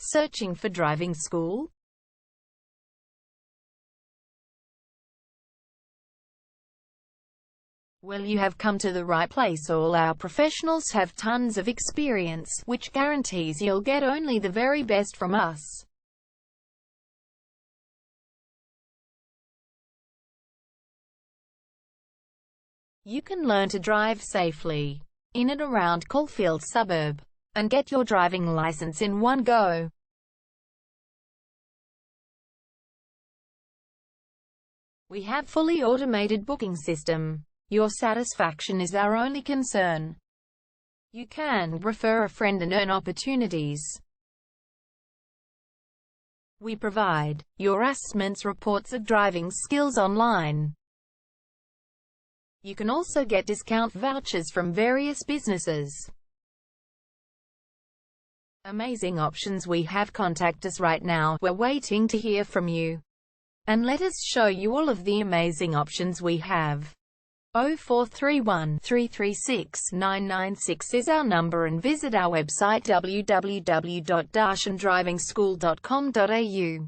Searching for driving school? Well, you have come to the right place. All our professionals have tons of experience, which guarantees you'll get only the very best from us. You can learn to drive safely in and around Caulfield suburb and get your driving license in one go. We have fully automated booking system. Your satisfaction is our only concern. You can refer a friend and earn opportunities. We provide your assessments reports of driving skills online. You can also get discount vouchers from various businesses. Amazing options we have. Contact us right now. We're waiting to hear from you. And let us show you all of the amazing options we have. 0431 336 996 is our number, and visit our website www.darshandrivingschool.com.au.